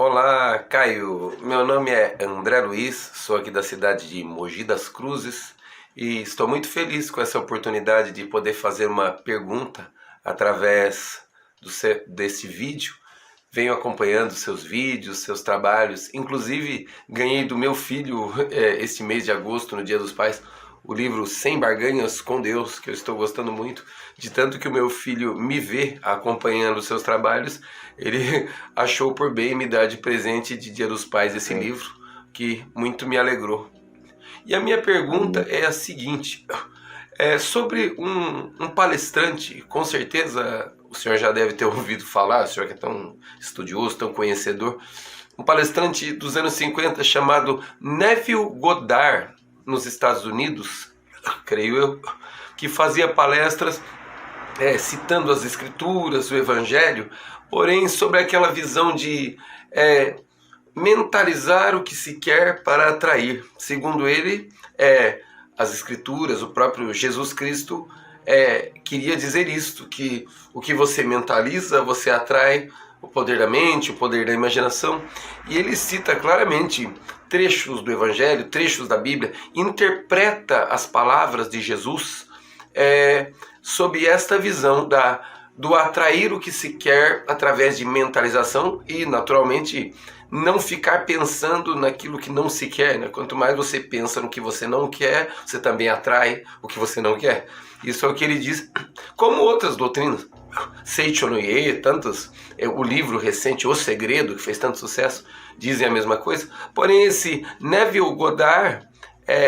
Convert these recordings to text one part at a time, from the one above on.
Olá, Caio. Meu nome é André Luiz, sou aqui da cidade de Mogi das Cruzes e estou muito feliz com essa oportunidade de poder fazer uma pergunta através desse vídeo. Venho acompanhando seus vídeos, seus trabalhos, inclusive ganhei do meu filho este mês de agosto, no Dia dos Pais, o livro Sem Barganhas com Deus, que eu estou gostando muito, de tanto que o meu filho me vê acompanhando os seus trabalhos, ele achou por bem me dar de presente de Dia dos Pais esse livro, que muito me alegrou. E a minha pergunta é a seguinte: é sobre um palestrante, com certeza o senhor já deve ter ouvido falar, o senhor que é tão estudioso, tão conhecedor, um palestrante dos anos 50 chamado Neville Goddard, nos Estados Unidos, creio eu, que fazia palestras citando as escrituras, o evangelho, porém sobre aquela visão de mentalizar o que se quer para atrair. Segundo ele, as escrituras, o próprio Jesus Cristo queria dizer isto, que o que você mentaliza, você atrai, o poder da mente, o poder da imaginação. E ele cita claramente trechos do Evangelho, trechos da Bíblia, interpreta as palavras de Jesus sob esta visão do atrair o que se quer através de mentalização e, naturalmente, não ficar pensando naquilo que não se quer, né? Quanto mais você pensa no que você não quer, você também atrai o que você não quer. Isso é o que ele diz, como outras doutrinas. Seichonoye, tantos, o livro recente O Segredo, que fez tanto sucesso, dizem a mesma coisa. Porém, esse Neville Goddard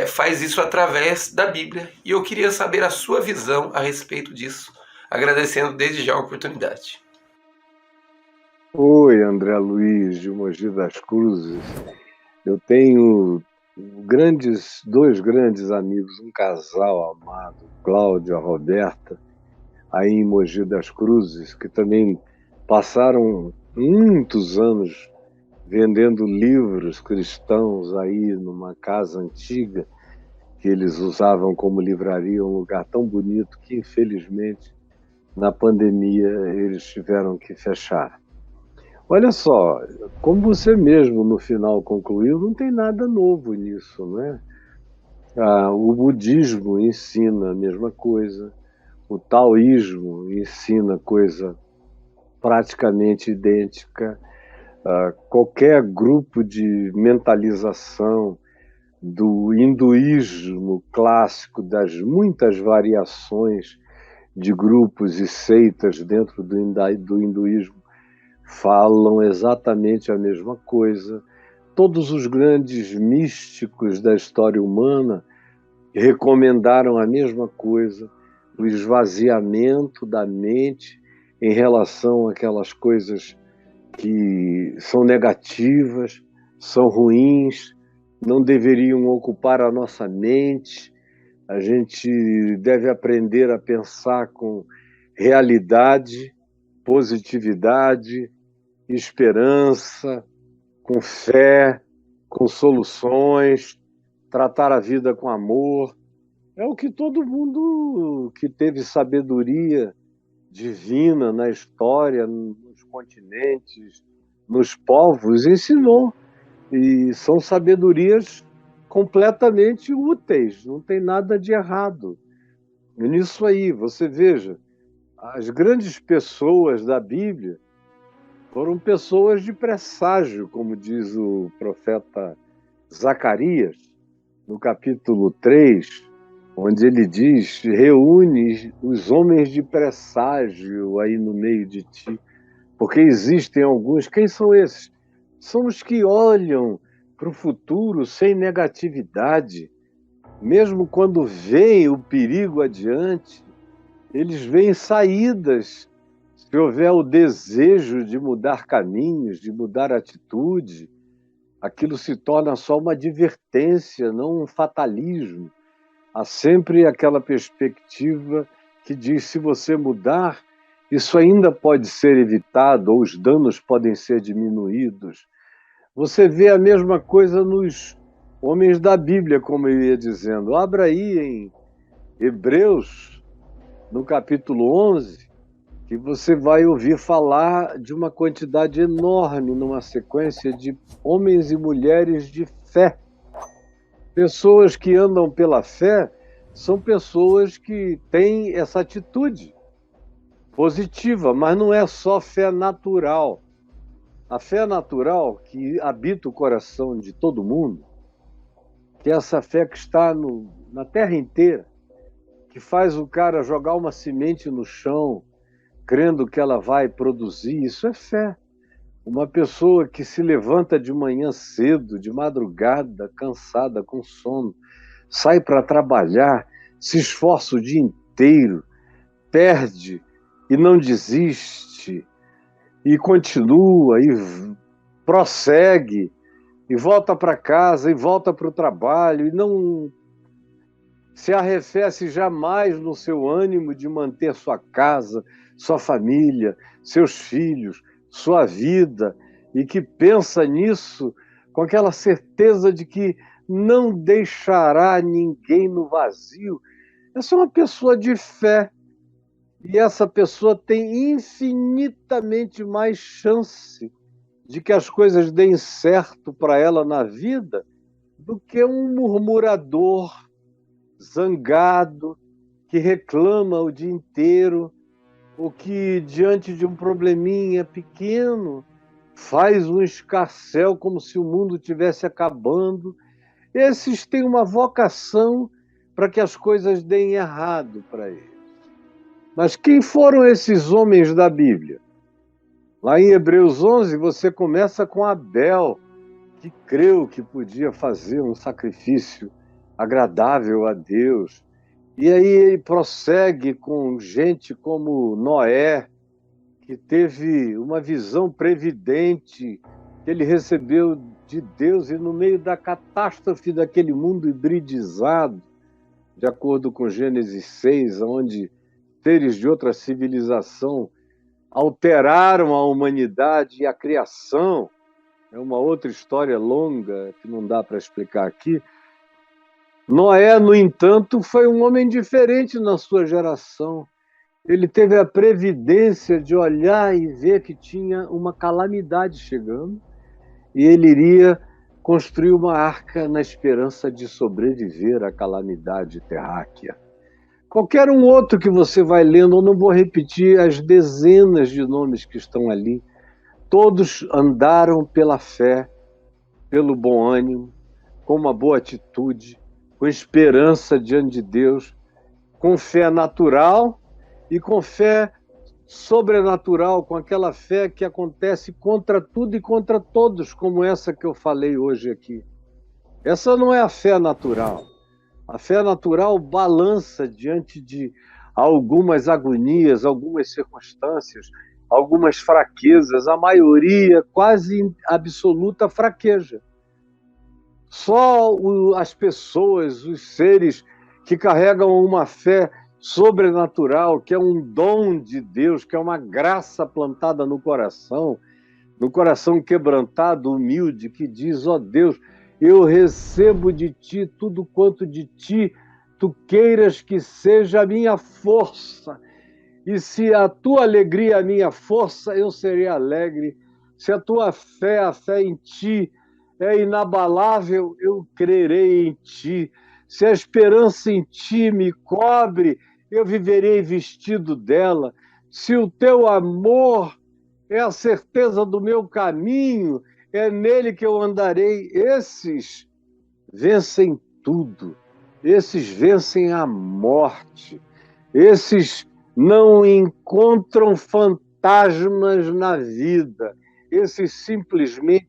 faz isso através da Bíblia. E eu queria saber a sua visão a respeito disso, agradecendo desde já a oportunidade. Oi, André Luiz, de Mogi das Cruzes. Eu tenho dois grandes amigos, um casal amado, Cláudio e a Roberta, aí em Mogi das Cruzes, que também passaram muitos anos vendendo livros cristãos aí numa casa antiga que eles usavam como livraria, um lugar tão bonito que, infelizmente, na pandemia eles tiveram que fechar. Olha só, como você mesmo no final concluiu, não tem nada novo nisso, né? O budismo ensina a mesma coisa, o taoísmo ensina coisa praticamente idêntica, qualquer grupo de mentalização do hinduísmo clássico, das muitas variações de grupos e seitas dentro do hinduísmo, falam exatamente a mesma coisa. Todos os grandes místicos da história humana recomendaram a mesma coisa, o esvaziamento da mente em relação àquelas coisas que são negativas, são ruins, não deveriam ocupar a nossa mente. A gente deve aprender a pensar com realidade, positividade, esperança, com fé, com soluções, tratar a vida com amor. É o que todo mundo que teve sabedoria divina na história, nos continentes, nos povos, ensinou. E são sabedorias completamente úteis, não tem nada de errado nisso aí. Você veja, as grandes pessoas da Bíblia foram pessoas de presságio, como diz o profeta Zacarias, no capítulo 3, onde ele diz: reúne os homens de presságio aí no meio de ti, porque existem alguns. Quem são esses? São os que olham para o futuro sem negatividade. Mesmo quando veem o perigo adiante, eles veem saídas. Se houver o desejo de mudar caminhos, de mudar atitude, aquilo se torna só uma advertência, não um fatalismo. Há sempre aquela perspectiva que diz: se você mudar, isso ainda pode ser evitado, ou os danos podem ser diminuídos. Você vê a mesma coisa nos homens da Bíblia, como eu ia dizendo. Abra aí em Hebreus, no capítulo 11, que você vai ouvir falar de uma quantidade enorme numa sequência de homens e mulheres de fé. Pessoas que andam pela fé são pessoas que têm essa atitude positiva, mas não é só fé natural. A fé natural que habita o coração de todo mundo, que é essa fé que está na terra inteira, que faz o cara jogar uma semente no chão, crendo que ela vai produzir, isso é fé. Uma pessoa que se levanta de manhã cedo, de madrugada, cansada, com sono, sai para trabalhar, se esforça o dia inteiro, perde e não desiste, e continua, e prossegue, e volta para casa, e volta para o trabalho, e não se arrefece jamais no seu ânimo de manter sua casa, sua família, seus filhos, sua vida, e que pensa nisso com aquela certeza de que não deixará ninguém no vazio. Essa é uma pessoa de fé, e essa pessoa tem infinitamente mais chance de que as coisas deem certo para ela na vida do que um murmurador zangado, que reclama o dia inteiro, ou que, diante de um probleminha pequeno, faz um escarcéu como se o mundo estivesse acabando. Esses têm uma vocação para que as coisas deem errado para eles. Mas quem foram esses homens da Bíblia? Lá em Hebreus 11, você começa com Abel, que creu que podia fazer um sacrifício agradável a Deus. E aí ele prossegue com gente como Noé, que teve uma visão previdente que ele recebeu de Deus, e no meio da catástrofe daquele mundo hibridizado, de acordo com Gênesis 6, onde seres de outra civilização alteraram a humanidade e a criação, é uma outra história longa que não dá para explicar aqui. Noé, no entanto, foi um homem diferente na sua geração. Ele teve a previdência de olhar e ver que tinha uma calamidade chegando, e ele iria construir uma arca na esperança de sobreviver à calamidade terráquea. Qualquer um outro que você vai lendo, eu não vou repetir as dezenas de nomes que estão ali, todos andaram pela fé, pelo bom ânimo, com uma boa atitude, com esperança diante de Deus, com fé natural e com fé sobrenatural, com aquela fé que acontece contra tudo e contra todos, como essa que eu falei hoje aqui. Essa não é a fé natural. A fé natural balança diante de algumas agonias, algumas circunstâncias, algumas fraquezas, a maioria quase absoluta fraqueja. Só as pessoas, os seres que carregam uma fé sobrenatural, que é um dom de Deus, que é uma graça plantada no coração quebrantado, humilde, que diz: ó Deus, eu recebo de ti tudo quanto de ti tu queiras que seja a minha força. E se a tua alegria é a minha força, eu serei alegre. Se a tua fé, a fé em ti, é inabalável, eu crerei em ti. Se a esperança em ti me cobre, eu viverei vestido dela. Se o teu amor é a certeza do meu caminho, é nele que eu andarei. Esses vencem tudo. Esses vencem a morte. Esses não encontram fantasmas na vida. Esses simplesmente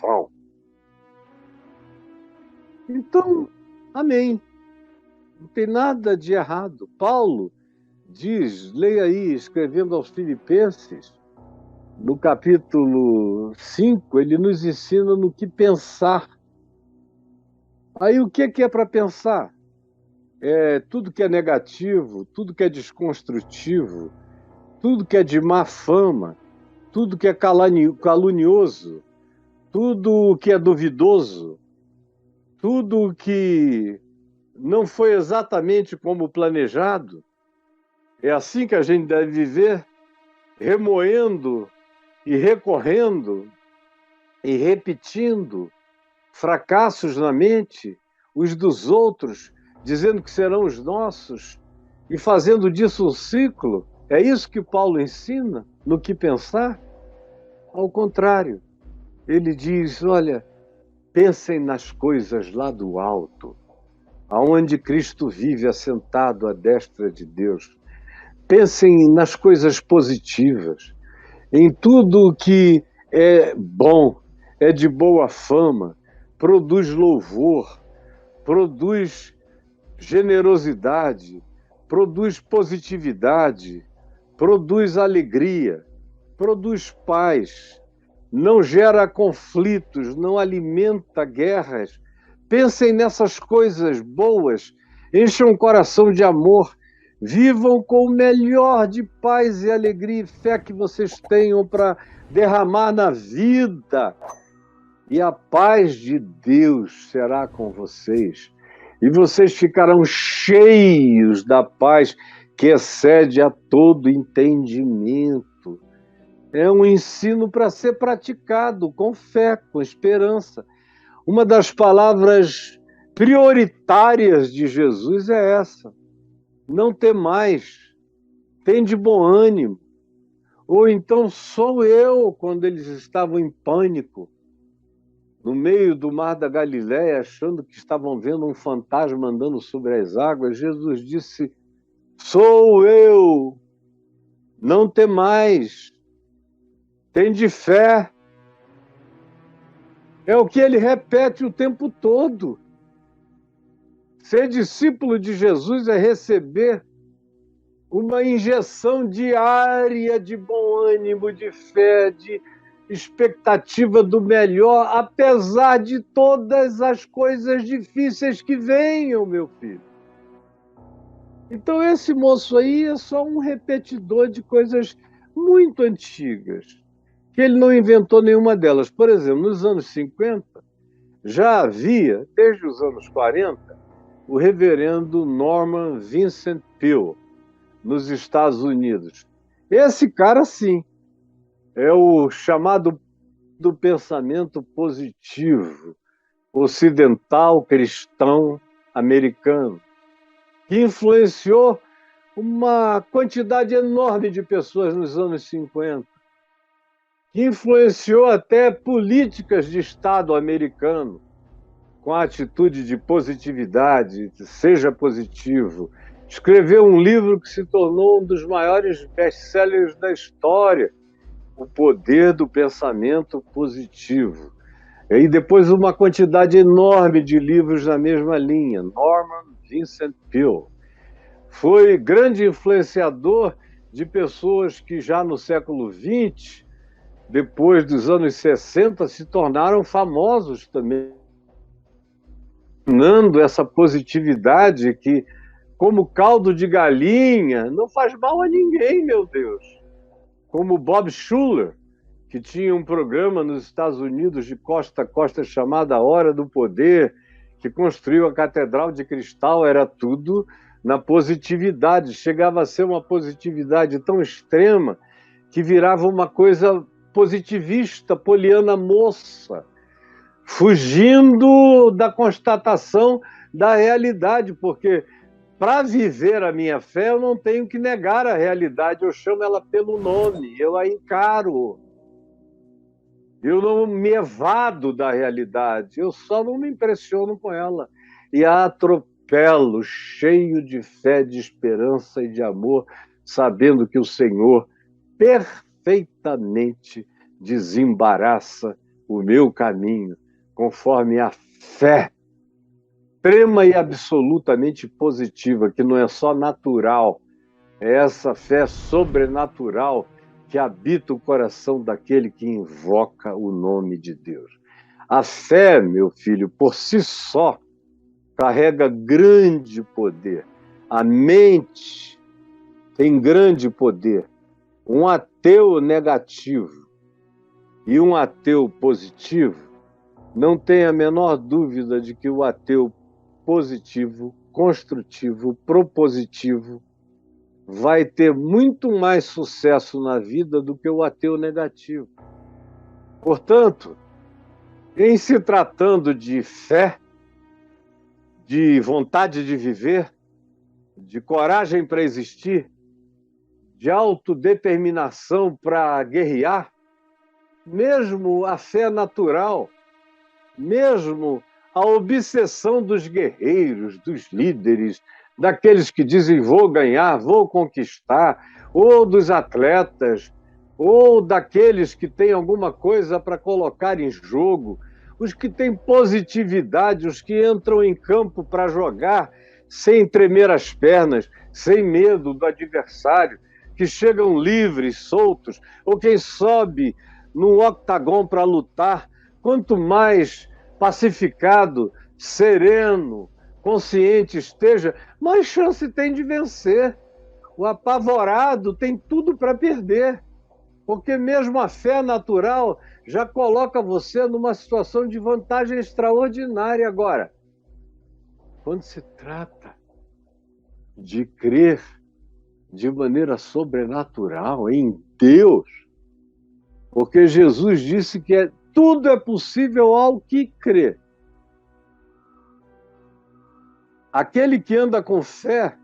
vão. Então, amém. Não tem nada de errado. Paulo diz, leia aí, escrevendo aos Filipenses, no capítulo 5, ele nos ensina no que pensar. Aí o que é para pensar? É tudo que é negativo, tudo que é desconstrutivo, tudo que é de má fama, tudo que é calunioso, tudo que é duvidoso, tudo que não foi exatamente como planejado. É assim que a gente deve viver? remoendo e recorrendo e repetindo fracassos na mente, os dos outros, dizendo que serão os nossos, e fazendo disso um ciclo? É isso que Paulo ensina no que pensar? Ao contrário, ele diz, olha, pensem nas coisas lá do alto, aonde Cristo vive assentado à destra de Deus. Pensem nas coisas positivas, em tudo que é bom, é de boa fama, produz louvor, produz generosidade, produz positividade, produz alegria, produz paz, não gera conflitos, não alimenta guerras. Pensem nessas coisas boas, encham o coração de amor, vivam com o melhor de paz e alegria e fé que vocês tenham para derramar na vida. E a paz de Deus será com vocês. E vocês ficarão cheios da paz que excede a todo entendimento. É um ensino para ser praticado com fé, com esperança. Uma das palavras prioritárias de Jesus é essa. Não temais, tende bom ânimo. Ou então sou eu, quando eles estavam em pânico, no meio do mar da Galileia, achando que estavam vendo um fantasma andando sobre as águas, Jesus disse, sou eu, não temais, tende fé. É o que ele repete o tempo todo. Ser discípulo de Jesus é receber uma injeção diária de bom ânimo, de fé, de expectativa do melhor, apesar de todas as coisas difíceis que venham, meu filho. Então esse moço aí é só um repetidor de coisas muito antigas, que ele não inventou nenhuma delas. Por exemplo, nos anos 50, já havia, desde os anos 40, o reverendo Norman Vincent Peale, nos Estados Unidos. Esse cara, sim, é o chamado do pensamento positivo, ocidental, cristão, americano, que influenciou uma quantidade enorme de pessoas nos anos 50, que influenciou até políticas de Estado americano, com a atitude de positividade, seja positivo. Escreveu um livro que se tornou um dos maiores best-sellers da história, O Poder do Pensamento Positivo. E depois uma quantidade enorme de livros na mesma linha. Norman Vincent Peale. Foi grande influenciador de pessoas que já no século XX, depois dos anos 60, se tornaram famosos também, ensinando essa positividade que, como caldo de galinha, não faz mal a ninguém, meu Deus. Como Bob Schuller, que tinha um programa nos Estados Unidos de costa a costa chamado A Hora do Poder, que construiu a Catedral de Cristal, era tudo na positividade. Chegava a ser uma positividade tão extrema que virava uma coisa positivista, poliana moça, fugindo da constatação da realidade, porque para viver a minha fé eu não tenho que negar a realidade, eu chamo ela pelo nome, eu a encaro. Eu não me evado da realidade, eu só não me impressiono com ela e a atropelo, cheio de fé, de esperança e de amor, sabendo que o Senhor perfeitamente desembaraça o meu caminho, conforme a fé extrema e absolutamente positiva, que não é só natural, é essa fé sobrenatural que habita o coração daquele que invoca o nome de Deus. A fé, meu filho, por si só, carrega grande poder. A mente tem grande poder. Um ateu negativo e um ateu positivo, não tem a menor dúvida de que o ateu positivo, construtivo, propositivo, vai ter muito mais sucesso na vida do que o ateu negativo. Portanto, em se tratando de fé, de vontade de viver, de coragem para existir, de autodeterminação para guerrear, mesmo a fé natural, mesmo a obsessão dos guerreiros, dos líderes, daqueles que dizem vou ganhar, vou conquistar, ou dos atletas, ou daqueles que têm alguma coisa para colocar em jogo, os que têm positividade, os que entram em campo para jogar sem tremer as pernas, sem medo do adversário, que chegam livres, soltos, ou quem sobe num octagon para lutar, quanto mais pacificado, sereno, consciente esteja, mais chance tem de vencer. O apavorado tem tudo para perder, porque mesmo a fé natural já coloca você numa situação de vantagem extraordinária. Agora, quando se trata de crer de maneira sobrenatural em Deus, porque Jesus disse que tudo é possível ao que crê. Aquele que anda com fé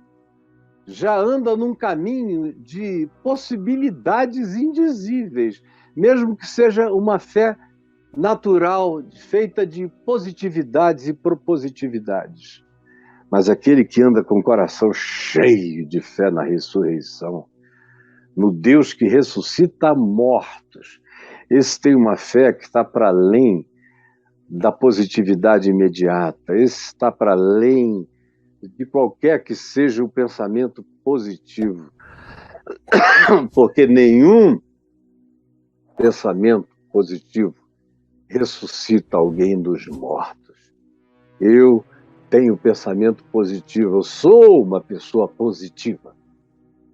já anda num caminho de possibilidades indizíveis, mesmo que seja uma fé natural, feita de positividades e propositividades. Mas aquele que anda com o coração cheio de fé na ressurreição, no Deus que ressuscita mortos, esse tem uma fé que está para além da positividade imediata, esse está para além de qualquer que seja o pensamento positivo, porque nenhum pensamento positivo ressuscita alguém dos mortos. Eu tenho pensamento positivo, eu sou uma pessoa positiva.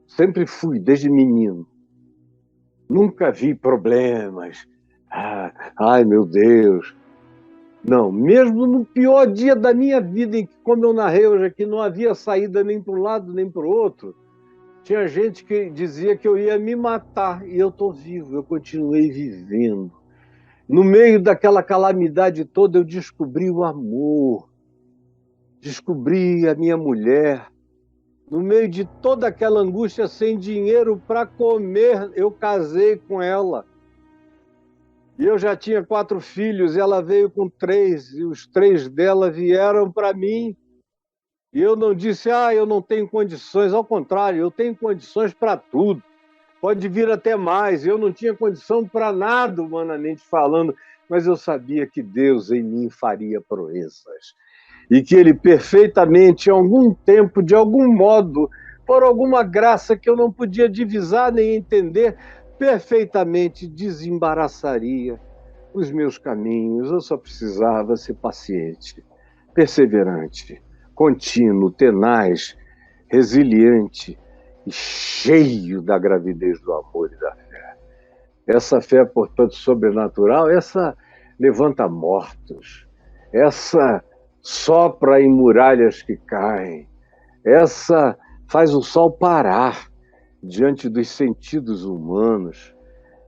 Sempre fui, desde menino. Nunca vi problemas. Ai, meu Deus. Não, mesmo no pior dia da minha vida, em que, como eu narrei hoje aqui, não havia saída nem para um lado nem para o outro, tinha gente que dizia que eu ia me matar, e eu estou vivo, eu continuei vivendo. No meio daquela calamidade toda, eu descobri o amor, descobri a minha mulher. No meio de toda aquela angústia, sem dinheiro para comer, eu casei com ela. E eu já tinha 4 filhos, ela veio com 3, e os 3 dela vieram para mim. E eu não disse, eu não tenho condições, ao contrário, eu tenho condições para tudo. Pode vir até mais, eu não tinha condição para nada, humanamente falando, mas eu sabia que Deus em mim faria proezas. E que Ele perfeitamente, em algum tempo, de algum modo, por alguma graça que eu não podia divisar nem entender, perfeitamente desembaraçaria os meus caminhos. Eu só precisava ser paciente, perseverante, contínuo, tenaz, resiliente e cheio da gravidez do amor e da fé. Essa fé, portanto, sobrenatural, essa levanta mortos, essa sopra em muralhas que caem, essa faz o sol parar diante dos sentidos humanos.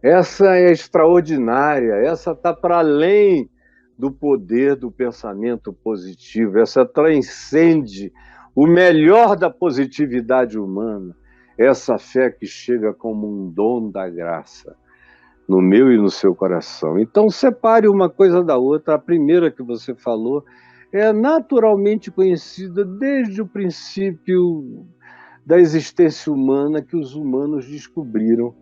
Essa é extraordinária, essa está para além do poder do pensamento positivo, essa transcende o melhor da positividade humana, essa fé que chega como um dom da graça no meu e no seu coração. Então, separe uma coisa da outra. A primeira que você falou é naturalmente conhecida desde o princípio da existência humana, que os humanos descobriram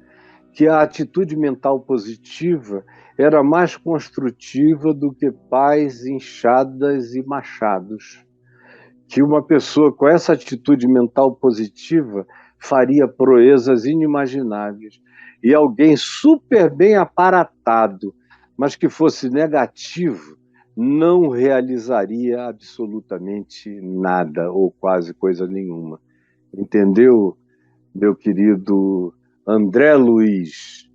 que a atitude mental positiva era mais construtiva do que pás, enxadas e machados. Que uma pessoa com essa atitude mental positiva faria proezas inimagináveis. E alguém super bem aparatado, mas que fosse negativo, não realizaria absolutamente nada, ou quase coisa nenhuma. Entendeu, meu querido André Luiz,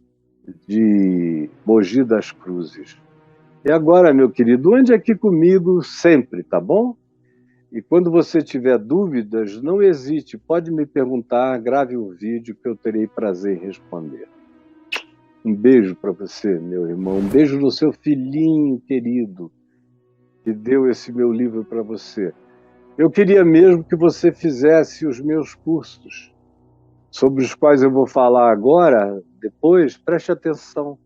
de Mogi das Cruzes? E agora, meu querido, ande aqui comigo sempre, tá bom? E quando você tiver dúvidas, não hesite, pode me perguntar, grave um vídeo que eu terei prazer em responder. Um beijo para você, meu irmão. Um beijo no seu filhinho querido, que deu esse meu livro para você. Eu queria mesmo que você fizesse os meus cursos, sobre os quais eu vou falar agora, depois, preste atenção.